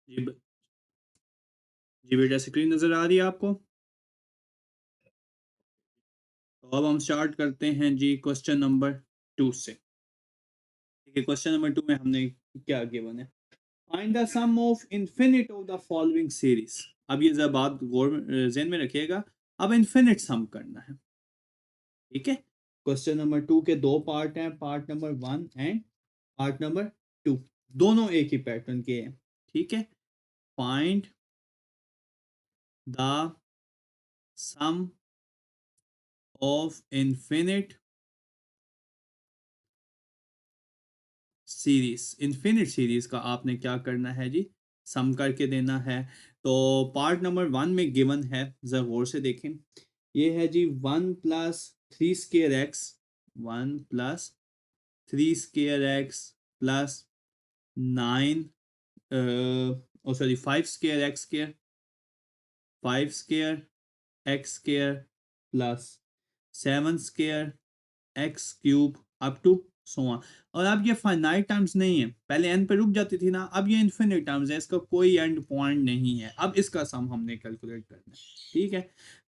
जी जी बेटा, स्क्रीन नजर आ रही है आपको? तो अब हम स्टार्ट करते हैं जी क्वेश्चन नंबर 2 से। ठीक है, क्वेश्चन नंबर 2 में हमने क्या गिवन है, find the sum of infinite of the following series. अब ये जरा बात गौर ज़हन में रखिएगा, अब इन्फिनिट सम करना है। ठीक है, क्वेश्चन नंबर 2 के दो पार्ट हैं, part number 1 and part number 2, दोनों एक ही पैटर्न के हैं। ठीक है, find the sum of infinite series. Infinite series का आपने क्या करना है जी, सम करके देना है। तो पार्ट नंबर 1 में गिवन है, जरा गौर से देखें, ये है जी 1 plus 3 square x, 1 plus 3 square x plus 9 oh sorry 5 square x square, 5 square x square plus 7 square x cube up to so on. और अब ये फाइनाइट टर्म्स नहीं है, पहले एन पे रुक जाती थी ना, अब ये इन्फिनिट टर्म्स है, इसका कोई एंड पॉइंट नहीं है। अब इसका सम हमने कैलकुलेट करना है। ठीक है,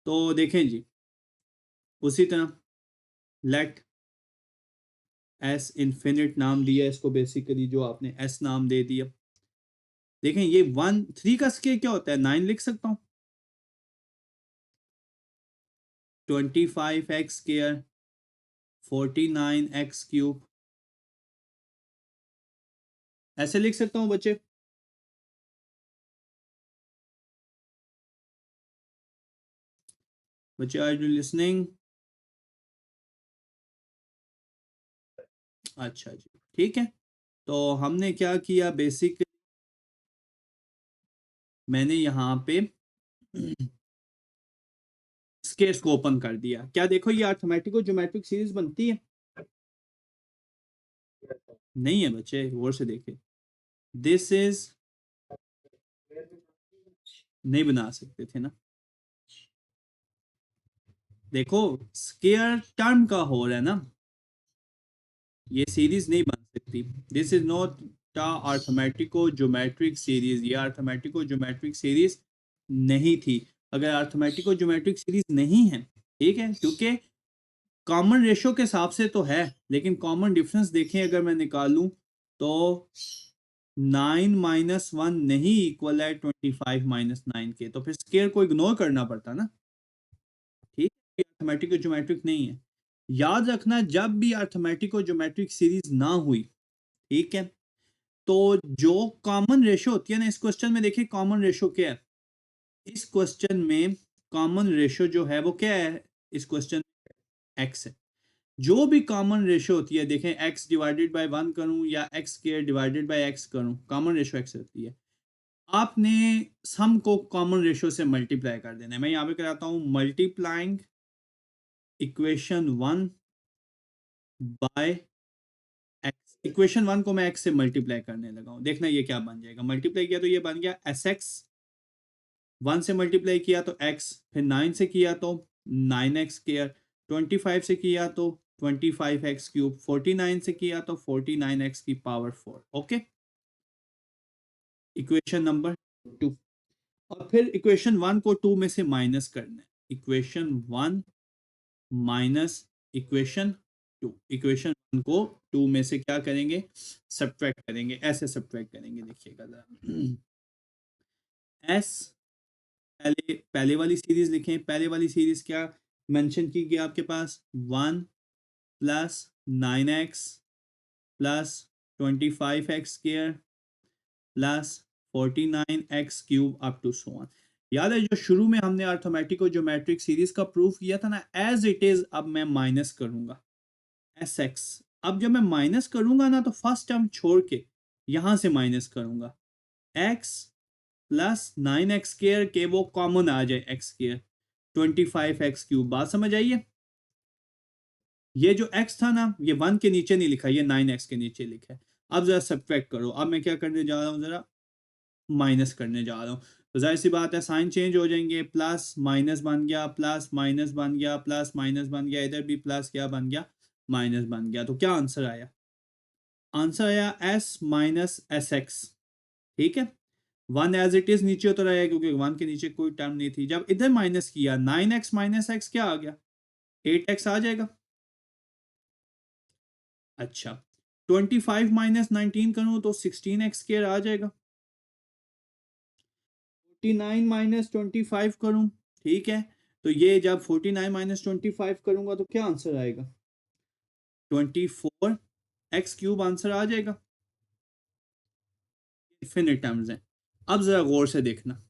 तो देखें जी, उसी तरह लेट एस इन्फिनिट नाम दिया इसको, बेसिकली जो आपने एस नाम दे दिया। देखें ये 3 का स्केयर क्या होता है, 9 लिख सकता हूँ, 25 एक्स स्केयर 49 एक्स क्यूब, ऐसे लिख सकता हूँ बच्चे। बच्चे आर यू लिसनिंग? अच्छा जी, ठीक है, तो हमने क्या किया, बेसिक मैंने यहाँ पे स्केयर्स को ओपन कर दिया। क्या देखो, ये अर्थमेटिक और ज्योमेट्रिक सीरीज बनती है? नहीं है बच्चे, गौर से देखे, दिस इज नहीं बना सकते थे ना। देखो, स्केयर टर्म का हो रहा है ना, ये सीरीज नहीं बन सकती। This is not अर्थमेटिको geometric series, ये अर्थमेटिको ज्योमेट्रिक सीरीज नहीं थी। अगर अर्थमेटिको ज्योमेट्रिक सीरीज नहीं है, ठीक है, क्योंकि कॉमन रेशो के हिसाब से तो है, लेकिन कॉमन डिफरेंस देखें अगर मैं निकालूं तो 9 - 1 नहीं इक्वल है 25 - 9 के, तो फिर स्केयर को इग्नोर करना पड़ता ना। ठीक है, अर्थमेटिक और ज्योमेट्रिक नहीं है। याद रखना, जब भी अर्थमेटिक और ज्योमेट्रिक सीरीज ना हुई, ठीक है, तो जो कॉमन रेशो होती है ना, इस क्वेश्चन में देखिए कॉमन रेशो क्या है, इस क्वेश्चन में कॉमन रेशो जो है वो क्या है, इस क्वेश्चन एक्स है। जो भी कॉमन रेशो होती है, देखें एक्स डिवाइडेड बाय 1 करूं या x square divided bye x करूं, कॉमन रेशो एक्स होती है। आपने सम को कॉमन रेशो से मल्टीप्लाई कर देना है। मैं यहाँ पे कराता हूँ, multiplying equation 1 by x. Equation 1 को मैं एक्स से मल्टीप्लाई करने लगा हूँ, देखना ये क्या बन जाएगा। मल्टीप्लाई किया तो ये बन गया एस एक्स, 1 से मल्टीप्लाई किया तो एक्स, फिर 9 से किया तो 9x स्क्वायर, 25 से किया तो 25x क्यूब, 49 से किया तो 49x की पावर 4। Okay, equation number 2। और फिर इक्वेशन 1 को 2 में से माइनस करना है, इक्वेशन 1 माइनस इक्वेशन 2। इक्वेशन 1 को 2 में से क्या करेंगे, सब्ट्रैक्ट करेंगे, ऐसे सब्ट्रैक्ट करेंगे, देखिएगा जरा। एस, पहले पहले वाली सीरीज लिखें, पहले वाली सीरीज क्या मेंशन की गई आपके पास, 1 plus 9x plus 25x square plus 49x cube up to so on. याद है जो शुरू में हमने अर्थमेटिक और ज्योमेट्रिक सीरीज का प्रूफ किया था ना, एज इट इज अब मैं माइनस करूंगा एस एक्स। अब जब मैं माइनस करूंगा ना, तो फर्स्ट टर्म छोड़ के यहां से माइनस करूंगा, एक्स प्लस 9x स्क्वायर के वो कॉमन आ जाए, एक्स स्क्वायर 25x क्यूब। बात समझ आइए, ये जो x था ना, ये 1 के नीचे नहीं लिखा, ये 9x के नीचे लिखा है। अब जरा सब्ट्रैक्ट करो, अब मैं क्या करने जा रहा हूँ, जरा माइनस करने जा रहा हूँ। तो जाहिर सी बात है साइन चेंज हो जाएंगे, प्लस माइनस बन गया, प्लस माइनस बन गया, प्लस माइनस बन गया, इधर भी प्लस क्या बन गया, माइनस बन गया। तो क्या आंसर आया, आंसर आया s - एस एक्स। ठीक है, 1 एज इट इज नीचे उतर आया क्योंकि 1 के नीचे कोई टर्म नहीं थी। जब इधर माइनस किया 9x माइनस एक्स क्या आ गया, 8x आ जाएगा। अच्छा 25 माइनस 19 करूं तो 16x स्क्वायर आ जाएगा। 49 माइनस 25 करूं, ठीक है, तो ये जब 49 माइनस 25 करूंगा तो क्या आंसर आएगा, 24x क्यूब आंसर आ जाएगा। इनफिनिट टर्म्स हैं। अब जरा गौर से देखना,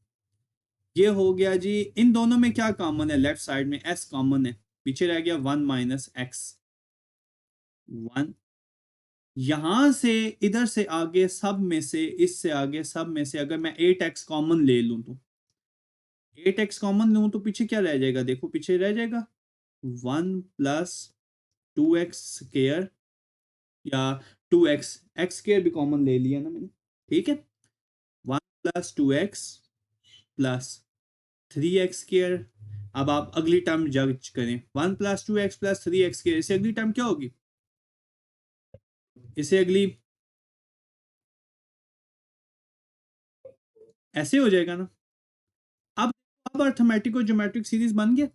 ये हो गया जी, इन दोनों में क्या कॉमन है, लेफ्ट साइड में s कॉमन है, पीछे रह गया 1 माइनस एक्स 1। यहां से इधर से आगे सब में से, इससे आगे सब में से अगर मैं 8x कॉमन ले लूं तो 8x कॉमन लूं तो पीछे क्या रह जाएगा, देखो पीछे रह जाएगा 1 प्लस 2x स्क्वायर, या 2x, एक्स स्क्वायर भी कॉमन ले लिया ना मैंने, ठीक है, 1 plus 2x plus 3x square. अब आप अगली टर्म जज करें, 1 plus 2x plus 3x square, इससे अगली टर्म क्या होगी, इससे अगली ऐसे हो जाएगा ना। अब अर्थमेटिक और ज्योमेट्रिक सीरीज बन गया।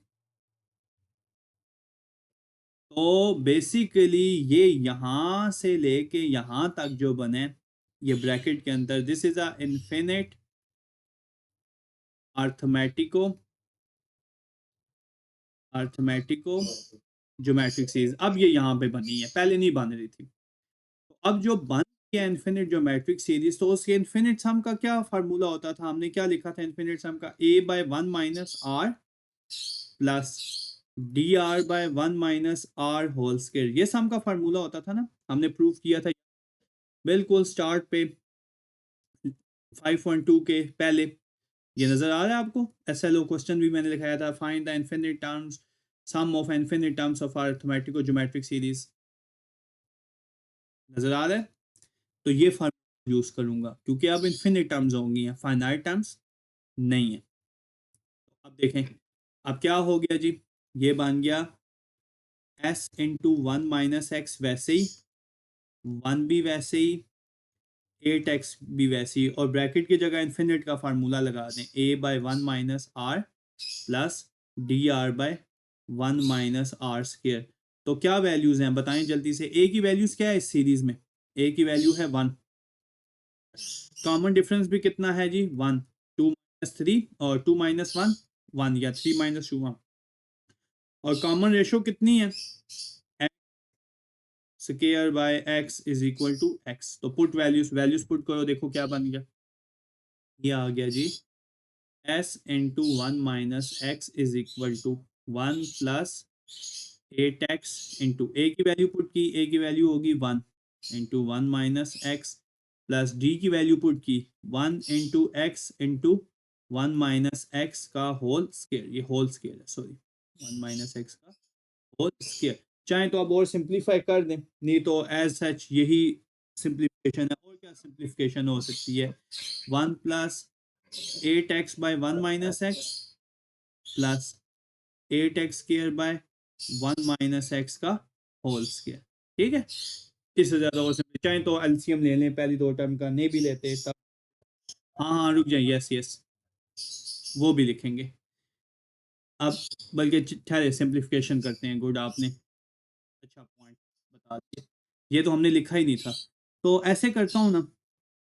तो बेसिकली ये यहां से लेके यहां तक जो बने, ये ब्रैकेट के अंदर, this is a infinite अर्थमेटिको अर्थमेटिको geometric series. अब ये यहाँ पे बनी है, पहले नहीं बन रही थी। तो अब जो बन गया इनफिनिट ज्योमेट्रिक सीरीज, तो उसके इनफिनिट सम का क्या फार्मूला होता था, हमने क्या लिखा था इनफिनिट सम का, a by 1 minus r plus d r by 1 minus r whole square, ये सम का फार्मूला होता था ना, हमने प्रूव किया था बिल्कुल स्टार्ट पे 5.2 के पहले। ये नजर आ रहा है आपको, SLO क्वेश्चन भी मैंने लिखाया था, find the infinite terms, sum of infinite terms of arithmetic और ज्योमेट्रिक सीरीज, नजर आ रहा है। तो ये फार्मूला यूज करूंगा क्योंकि अब इनफिनिट टर्म्स होंगी, फाइनाइट टर्म्स नहीं है। तो अब देखें, अब क्या हो गया जी, ये बन गया s इंटू 1 माइनस एक्स, वैसे ही 1 भी वैसे ही 8x भी वैसे ही, और ब्रैकेट की जगह इन्फिनिट का फार्मूला लगा दें, a by 1 minus r plus d r by 1 minus r square. तो क्या वैल्यूज हैं बताएं जल्दी से, a की वैल्यूज क्या है इस सीरीज में, a की वैल्यू है 1, कॉमन डिफरेंस भी कितना है जी 1, 2 माइनस 3 और 2 माइनस 1 1, या 3 माइनस 2 1, और कॉमन रेशो कितनी है, square by x is equal to x। तो पुट वैल्यूज पुट करो, देखो क्या बन गया, ये आ गया जी s into 1 minus x is equal to 1 plus 8x into a की वैल्यू पुट की, a की वैल्यू होगी 1 into 1 minus x plus d की वैल्यू पुट की 1 into x into 1 minus x का होल स्क्वायर, ये होल स्क्वायर है sorry, 1 minus x का होल स्क्वायर। चाहे तो आप और सिंप्लीफाई कर दें, नहीं तो एज सच यही सिंप्लीफिकेशन है, और क्या सिंप्लीफिकेशन हो सकती है, 1 plus 8x by 1 minus x plus 8x square by 1 minus x का होल स्क्वायर, ठीक है। इससे ज्यादा और सिंपल, चाहे तो एलसीएम ले लें पहली दो टर्म का, नहीं भी लेते तब, हाँ हाँ रुक जाइए, यस यस वो भी लिखेंगे। अब बल्कि ठहरे सिंप्लीफिकेशन करते हैं, गुड आपने अच्छा पॉइंट बता दिया, ये तो हमने लिखा ही नहीं था। तो ऐसे करता हूँ ना,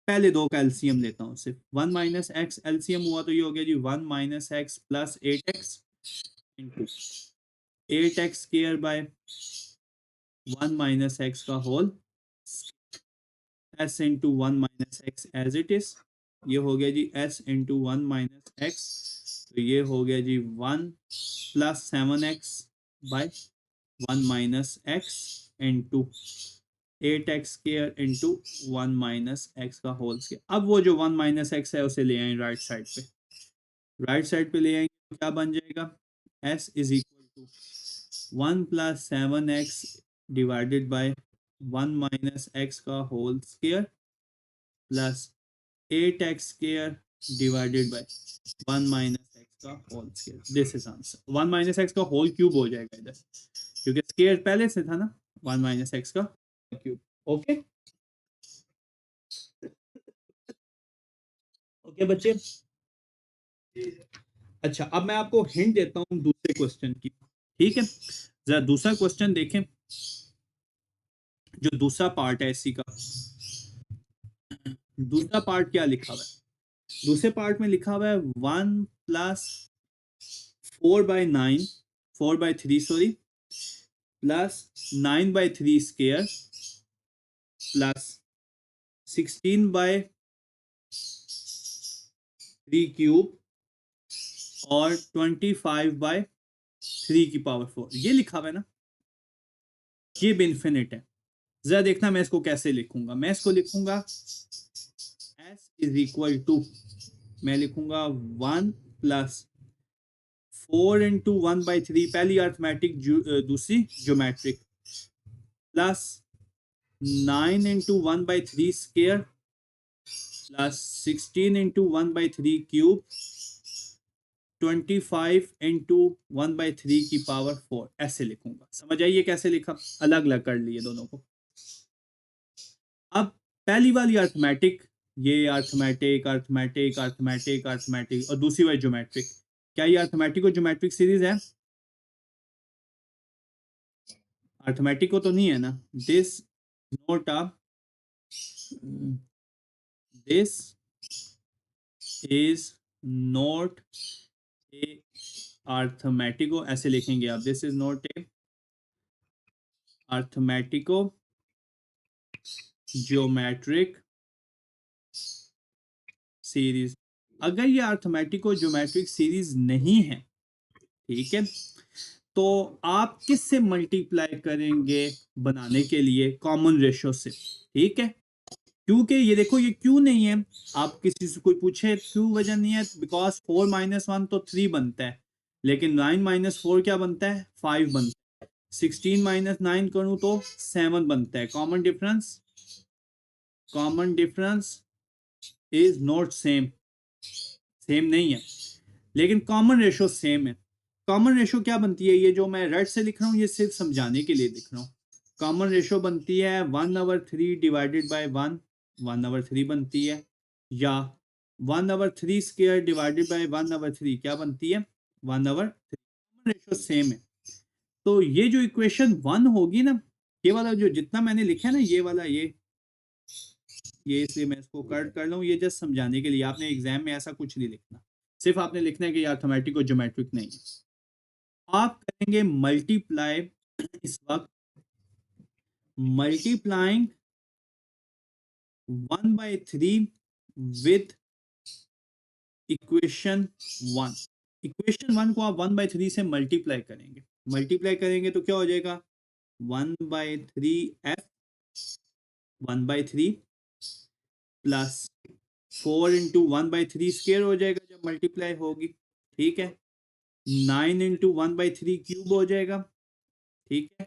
पहले दो का एलसीएम लेता हूँ, सिर्फ 1 माइनस एक्स एलसीएम हुआ तो ये हो गया G 1 minus x plus 8x into 8x square by 1 minus x का whole s into 1 minus x as it is, ये हो गया जी s इंटू 1 माइनस एक्स, तो ये हो गया G 1 plus 7x by 1 minus x into 8x square into 1 minus x का whole square. अब वो जो 1 माइनस एक्स है उसे ले आए राइट साइड पे, राइट साइड पे ले आएंगे तो क्या बन जाएगा, s is equal to 1 plus 7x divided by 1 minus x का whole square plus 8x square divided by 1 minus x का whole square, this is answer. 1 minus x का होल क्यूब हो जाएगा इधर, क्योंकि स्क्वायर पहले से था ना, 1 माइनस एक्स का क्यूब, ओके। ओके बच्चे। अच्छा, अब मैं आपको हिंट देता हूँ दूसरे क्वेश्चन की, ठीक है। जरा दूसरा क्वेश्चन देखें, जो दूसरा पार्ट है इसी का। दूसरा पार्ट क्या लिखा हुआ है? दूसरे पार्ट में लिखा हुआ है 1+4/9, 4/3 सॉरी, +9/3 स्क्वायर +16/3 क्यूब और 25/3 की पावर 4, ये लिखा हुआ है ना, ये भी इन्फिनिट है। जरा देखना मैं इसको कैसे लिखूंगा। मैं इसको लिखूंगा s इज इक्वल टू, मैं लिखूंगा 1+4 × 1/3, पहली अर्थमेटिक, दूसरी ज्योमेट्रिक, +9 × 1/3 स्क्वायर +16 × 1/3 क्यूब 25 × 1/3 की पावर 4, ऐसे लिखूंगा। समझ आइए कैसे लिखा, अलग अलग कर लिए दोनों को। अब पहली वाली अर्थमेटिक, ये अर्थमेटिक अर्थमेटिक अर्थमेटिक अर्थमेटिक, और दूसरी वाली ज्योमेट्रिक, क्या ये अर्थमेटिक और ज्योमेट्रिक सीरीज है? अर्थमेटिक को तो नहीं है ना। This note a, this is not a अर्थमेटिको, ऐसे लिखेंगे आप, this is not a अर्थमेटिको geometric series. अगर ये अर्थमेटिको ज्योमेट्रिक सीरीज नहीं है, ठीक है, तो आप किससे मल्टीप्लाई करेंगे बनाने के लिए? कॉमन रेशो से, ठीक है। क्योंकि ये देखो, ये क्यों नहीं है, आप किसी से कोई पूछे क्यों वजह नहीं है, बिकॉज 4 - 1 तो 3 बनता है, लेकिन 9 - 4 क्या बनता है? 5 बनता है। 16 - 9 करूं तो 7 बनता है। Common difference is not same, same नहीं है, लेकिन कॉमन रेशो सेम है। कॉमन रेशो क्या बनती है? ये जो मैं रेड से लिख रहा हूँ, ये सिर्फ समझाने के लिए लिख रहा हूँ। कॉमन रेशो बनती है 1/3 डिवाइडेड बाय 1, 1/3 बनती है, या 1/3 स्क्वायर डिवाइडेड बाय 1/3 क्या बनती है? 1/3। कॉमन रेशो सेम है। तो ये जो इक्वेशन 1 होगी ना, ये वाला जो जितना मैंने लिखा है ना, ये वाला, ये इसलिए मैं इसको कट कर लूँ, ये जस्ट समझाने के लिए। आपने एग्जाम में ऐसा कुछ नहीं लिखना, सिर्फ आपने लिखना है कि ये अर्थमेटिक और ज्योमेट्रिक नहीं है। आप करेंगे मल्टीप्लाई, इस वक्त मल्टीप्लाइंग 1/3 विथ इक्वेशन 1। इक्वेशन 1 को आप 1/3 से मल्टीप्लाई करेंगे। मल्टीप्लाई करेंगे तो क्या हो जाएगा? 1/3 f 1/3 प्लस 4 × 1/3 स्क्वायर हो जाएगा जब मल्टीप्लाई होगी, ठीक है। 9 × 1/3 क्यूब हो जाएगा, ठीक है।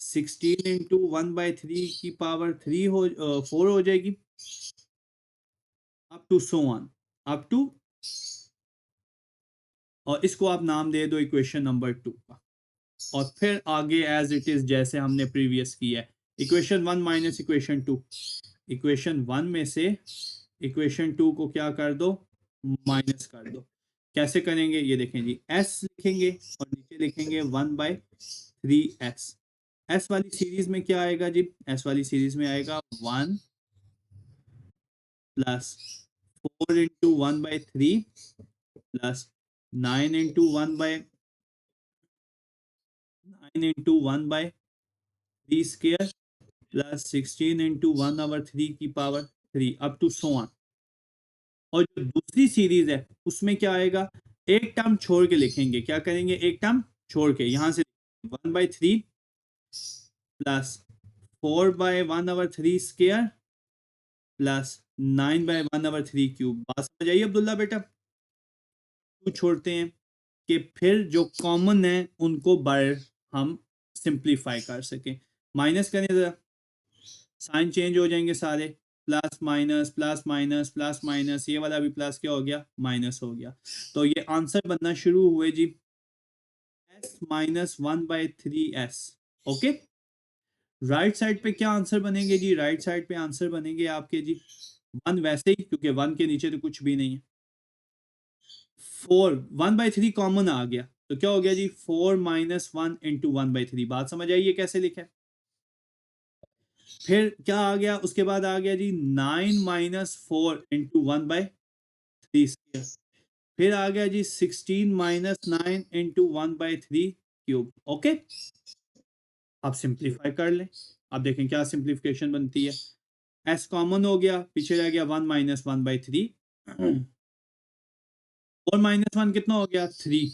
16 × 1/3 की पावर 3 हो 4 हो जाएगी, up to so on, up to, और इसको आप नाम दे दो इक्वेशन नंबर 2 का। और फिर आगे एज इट इज जैसे हमने प्रीवियस किया है, इक्वेशन 1 माइनस इक्वेशन 2, इक्वेशन 1 में से इक्वेशन 2 को क्या कर दो? माइनस कर दो। कैसे करेंगे ये देखें जी, s लिखेंगे और नीचे लिखेंगे 1/3s। s वाली सीरीज में क्या आएगा जी? s वाली सीरीज में आएगा 1 प्लस 4 × 1/3 प्लस 9 × 1/3 स्क्वायर प्लस 16 × 1/3 की power 3 up to so on. और जो दूसरी सीरीज है उसमें क्या आएगा? एक टर्म छोड़ के लिखेंगे। क्या करेंगे? एक टर्म छोड़ के, यहां से 1/3 प्लस 4/1/3 स्क्वायर प्लस 9/1/3 क्यूब। बात समझ आई अब्दुल्ला बेटा? क्यों छोड़ते हैं? कि फिर जो कॉमन है उनको बाहर हम सिंप्लीफाई कर सकें। माइनस करें जरा, साइन चेंज हो जाएंगे सारे, plus minus plus minus plus minus, ये वाला भी प्लस क्या हो गया? माइनस हो गया। तो ये आंसर बनना शुरू हुए जी, s - 1/3s। Okay, right side पे क्या आंसर बनेंगे जी? राइट साइड पे आंसर बनेंगे आपके जी 1 वैसे ही, क्योंकि 1 के नीचे तो कुछ भी नहीं है। 4 1/3 कॉमन आ गया, तो क्या हो गया जी, 4 माइनस 1 इंटू 1/3। बात समझ आई है कैसे लिखे। फिर क्या आ गया, उसके बाद आ गया जी 9 माइनस 4 इंटू 1/3 स्क्वायर। फिर आ गया जी 16 माइनस 9 इंटू 1/3 क्यूब। ओके, आप सिंप्लीफाई कर लें। आप देखें क्या सिंप्लीफिकेशन बनती है। एस कॉमन हो गया, पीछे रह गया 1 माइनस 1/3। 4 माइनस 1 कितना हो गया, 3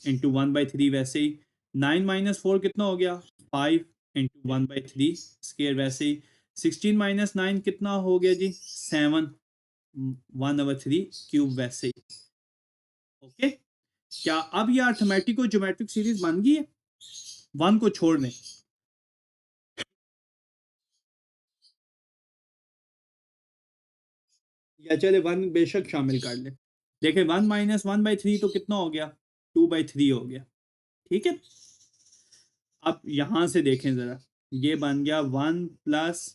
इंटू 1/3 वैसे ही। 9 माइनस 4 कितना हो गया, 5 इंटू 1/3 स्क्वायर वैसे ही। 16 माइनस 9 कितना हो गया जी, 7 1/3 क्यूब वैसे ही। ओके, क्या अब ये अर्थमेटिक और ज्योमेट्रिक सीरीज बन गई है। 1 को छोड़ दें, या चले 1 बेशक शामिल कर ले। देखें 1 माइनस 1/3 तो कितना हो गया, 2/3 हो गया। ठीक है, अब यहां से देखें जरा, ये बन गया 1 प्लस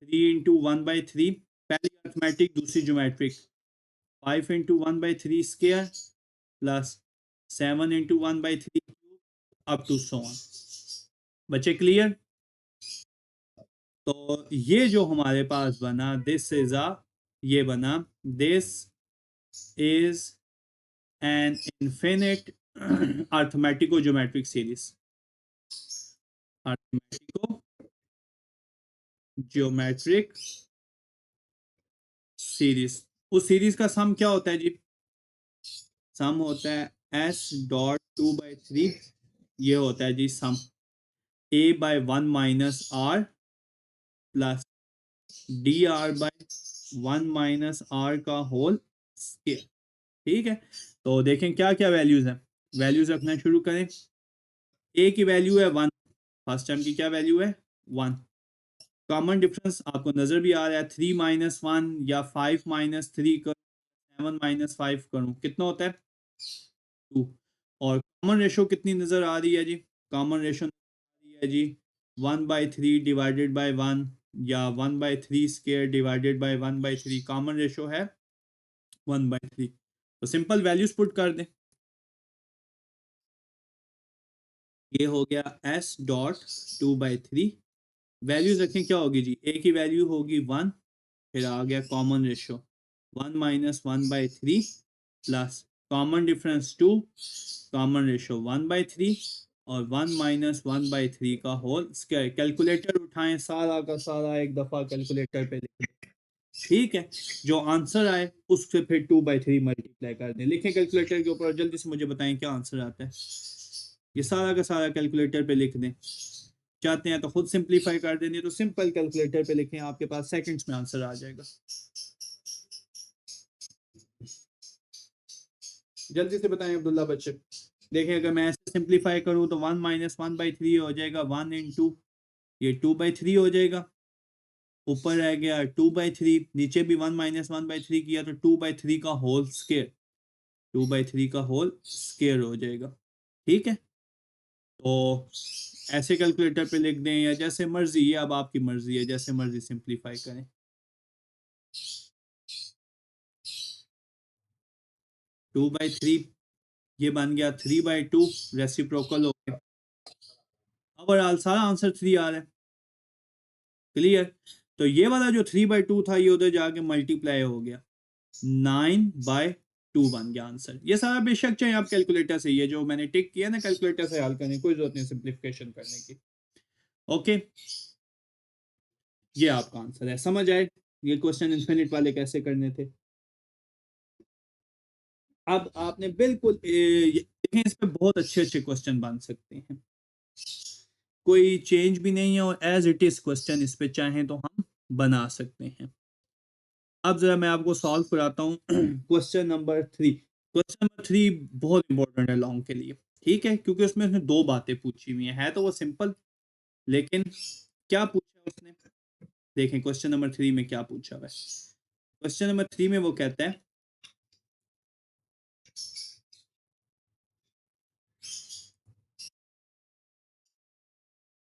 3 इंटू 1/3, पहली अर्थमेटिक दूसरी geometric. 5 into 1/3 square plus 7 into 1/3 up to so on. बच्चे क्लियर। तो ये जो हमारे पास बना, दिस इज अ, ये बना, this is an infinite अर्थमेटिको geometric series. अर्थमेटिको geometric series. उस सीरीज का सम क्या होता है जी, सम होता है एस डॉट 2/3, ये होता है जी sum a/1 minus r plus d r by 1 minus r का होल स्क्वायर। ठीक है, तो देखें क्या क्या वैल्यूज हैं, वैल्यूज रखना शुरू करें। ए की वैल्यू है 1, फर्स्ट टर्म की क्या वैल्यू है 1। कॉमन डिफरेंस आपको नजर भी आ रहा है, 3 माइनस 1 या 5 माइनस 3 करूँ, 7 माइनस 5 करूँ, कितना होता है 2। और कॉमन रेशो कितनी नजर आ रही है जी, कॉमन रेशो है जी 1/3 डिवाइडेड बाय 1 या 1/3 square divided bye 1/3, common ratio है 1/3। तो सिंपल वैल्यूज पुट कर दें। ये हो गया s डॉट 2/3, वैल्यूज रखें क्या होगी जी, a की वैल्यू होगी 1, फिर आ गया common ratio 1 minus 1/3 plus common difference 2, common ratio 1/3 और 1 माइनस 1/3 का होल स्क्वायर। कैलकुलेटर उठाएं, सारा का सारा एक दफा कैलकुलेटर पे लिखें। ठीक है, जो आंसर आए उससे फिर 2/3 मल्टीप्लाई कर दें। लिखें कैलकुलेटर के ऊपर, जल्दी से मुझे बताएं क्या आंसर आता है। ये सारा का सारा कैलकुलेटर पे लिख दें। चाहते हैं तो खुद सिंपलीफाई कर देंगे, तो सिंपल कैलकुलेटर पे लिखें, आपके पास सेकंड्स में आंसर आ जाएगा। जल्दी से बताएं अब्दुल्ला बच्चे। देखें अगर मैं ऐसे सिंपलीफाई करूं तो 1 माइनस 1/3 हो जाएगा 1 इंटू, ये 2/3 हो जाएगा, ऊपर रह गया 2/3, नीचे भी 1 माइनस 1/3 किया तो 2/3 का होल स्क्वायर, 2/3 का होल स्क्वायर हो जाएगा। ठीक है, तो ऐसे कैलकुलेटर पे लिख दें या जैसे मर्जी, ये अब आपकी मर्जी है, जैसे मर्जी सिंपलीफाई करें। 2/3 ये बन गया 3/2, रेसिप्रोकल हो गया। ओवरऑल सारा आंसर 3 आ रहा है। क्लियर। तो ये वाला जो 3/2 था ये उधर जाके मल्टीप्लाई हो गया, 9/2 बन गया आंसर। ये सारा बेशक चाहे आप कैलकुलेटर से, ये जो मैंने टिक किया ना कैलकुलेटर से हल करने, कोई जरूरत नहीं सिंप्लीफिकेशन करने की। ओके, ये आपका आंसर है, समझ आए ये क्वेश्चन इन्फिनिट वाले कैसे करने थे। अब आपने बिल्कुल देखें, इस पे बहुत अच्छे अच्छे क्वेश्चन बन सकते हैं, कोई चेंज भी नहीं है, और एज इट इज क्वेश्चन इस पे चाहें तो हम बना सकते हैं। अब जरा मैं आपको सॉल्व कराता हूँ क्वेश्चन नंबर 3। क्वेश्चन नंबर 3 बहुत इंपॉर्टेंट है लॉन्ग के लिए। ठीक है, क्योंकि उसमें दो बातें पूछी हुई हैं, है तो वो सिंपल, लेकिन क्या पूछा उसने, देखें क्वेश्चन नंबर 3 में क्या पूछा हुआ है। क्वेश्चन नंबर 3 में वो कहता है